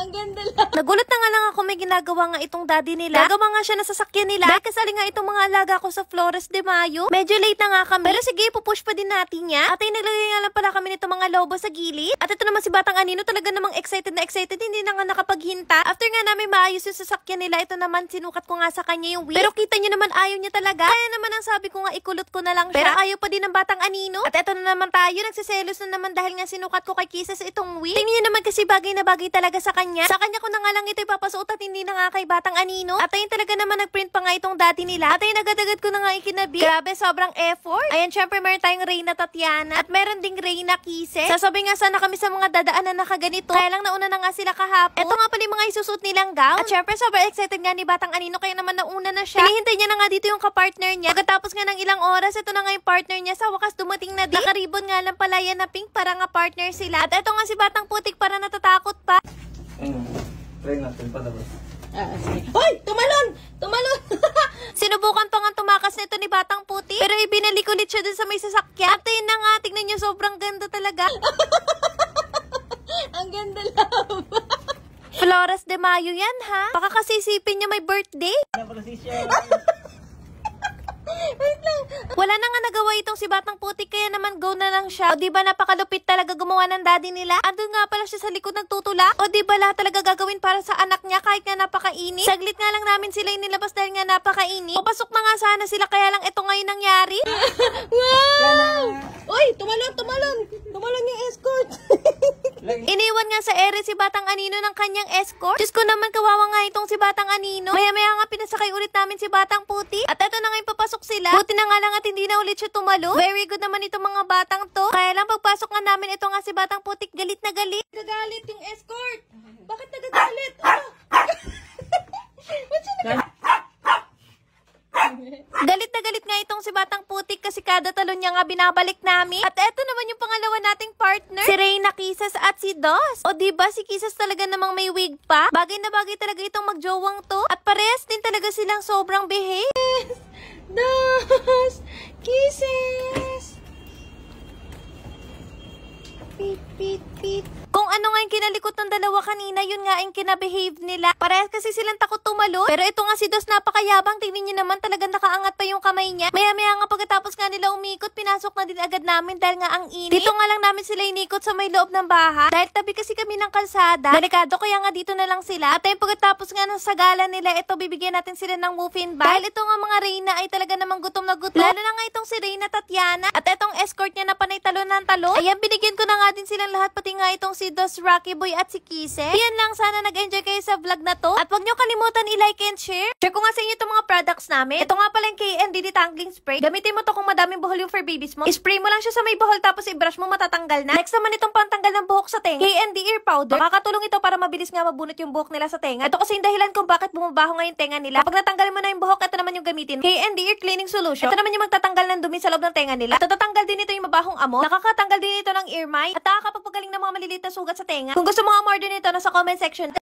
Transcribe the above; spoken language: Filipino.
Ang ganda lang. Nagulat na nga lang ako may ginagawa nga itong daddy nila. Gagawa nga siya na sasakyan nila. Dahil kasali nga itong mga alaga ko sa Flores de Mayo. Medyo late na nga kami. Pero sige, pupush pa din natin yan. At ay naglagay nga lang pala kami nito mga lobo sa gilid. At ito naman si Batang Anino talaga namang excited na excited. Hindi na nga nakapaghinta. After nga namin maayos yung sasakyan nila, ito naman sinukat ko nga sa kanya yung wheel. Pero kita nyo naman ayaw niya talaga. Kaya naman ang sabi ko nga ikulot ko na lang siya. Pero ayaw pa din ng Batang Anino. At ito na naman tayo. Nagsiselos na naman dahil nga sinukat ko kay Kisses itong wheel. Tingnan nyo naman kasi bagay na bagay talaga sa kanya. Sa kanya ko na nga lang ito ipapasuot at hindi na nga kay Batang Anino. At ayun talaga naman nagprint pa nga itong dati nila. At ayun agad-agad ko na nga ikinabi. Grabe, sobrang effort. Ayan, syempre meron tayong Reyna Tatiana. At meron ding Reyna Kisses. Sasabi nga sana kami sa mga dadaanan na nakaganito. Kaya lang nauna na nga sila kahapon. Ito nga pala yung mga isusuot nilang gown. At syempre sobrang excited nga ni Batang Anino. Kaya naman nauna na siya. Hinihintay niya na nga dito yung kapartner niya. Pagkatapos nga ng ilang oras, ito na nga yung partner niya. Sa wakas dumating na din. Nakaribon nga lang pala yan na pink para nga partner sila. At ito nga si Batang Putik para natatakot pa. Try natin palabas. Sige. Hoy! Tumalon! Tumalon! Sinubukan pa nga tumakas nito ni Batang Putik. Pero ibinalik ulit siya dun sa may sasakyan. At yun na nga, tignan nyo, sobrang ganda talaga. Ang ganda lang. Flores de Mayo yan, ha? Baka kasi isipin niya may birthday. Wait lang. Wala na nga nagawa itong si Batang Putik, kaya naman go na lang siya. O diba napakalupit talaga gumawa ng daddy nila? Andun nga pala siya sa likod nagtutulak. O diba lahat talaga gagawin para sa anak niya kahit nga napakainit? Saglit nga lang namin sila inilabas dahil nga napakainit. Papasok na nga sana sila, kaya lang ito ngayon nangyari. Wow! Uy! Tumalon! Tumalon! Tumalon yung escort! Iniwan nga sa ere si Batang Anino ng kanyang escort. Diyos ko naman, kawawa nga itong si Batang Anino. Maya-maya nga pinasakay ulit namin si Batang Putik. At eto na nga yung papasok sila. Buti na nga lang at hindi na ulit siya tumalo. Very good naman itong mga batang to. Kaya lang pagpasok nga namin, ito nga si Batang Putik, galit na galit. Nagagalit yung escort! Bakit nagagalit? Ano? Ba't siya nagagalit? Galit na galit nga itong si Batang Putik kasi kada talon niya nga binabalik namin. At eto naman yung pangalawa nating partner, si Reyna Kisses at si Dos. O diba si Kisses talaga namang may wig pa? Bagay na bagay talaga itong magjowang to. At parehas din talaga silang sobrang behave. Dos! Kisses! Pit, pit, pit. Kung ano nga yung kinalikot ng dalawa kanina, yun nga yung kinabehave nila. Parehas kasi silang takot tumalon. Pero ito nga si Dos napakayabang. Tingnan niyo naman, talagang nakaangat pa yung kamay niya. Maya-maya nga pagkatapos nga nila umikot, pinasok na din agad namin dahil nga ang init. Dito nga lang namin sila inikot sa may loob ng bahay. Dahil tabi kasi kami ng kalsada. Delikado, kaya nga dito na lang sila. At ayun pagkatapos nga ng sagala nila, ito bibigyan natin sila ng muffin bag. Dahil ito nga mga Reyna ay talaga namang gutom na gutom. Lalo na nga itong si Reyna Tatiana. At itong escort niya na panay talon ng talon. Ayan, binigyan ko na nga din silang lahat, pati nga itong si Dos, Rocky Boy at si Kisses. Yan lang, sana nag-enjoy kayo sa vlog na to. At huwag nyo kalimutan i-like and share. Share ko nga sa inyo itong mga products namin. Ito nga pala yung KND Detangling Spray. Gamitin mo to kung madaming buhol yung fur babies mo. I-spray mo lang siya sa may buhol tapos i-brush mo, matatanggal na. Next naman itong pantanggal ng buhok sa tenga. KND Ear Powder. Makakatulong ito para mabilis nga mabunot yung buhok nila sa tenga. Ito kasi yung dahilan kung bakit bumabaho nga yung tenga nila. Kapag natanggal mo na yung buhok, ito naman yung gamitin. KND Ear Cleaning Solution. Ito naman yung magtatanggal ng dumi sa loob ng tenga nila. At tatatanggal din ito yung mabahong amo. Nakakatanggal din ito ng ear mite. At nakakapagpagaling ng mga maliliit na sugat sa tenga. Kung gusto mo nga order nito, nasa comment section.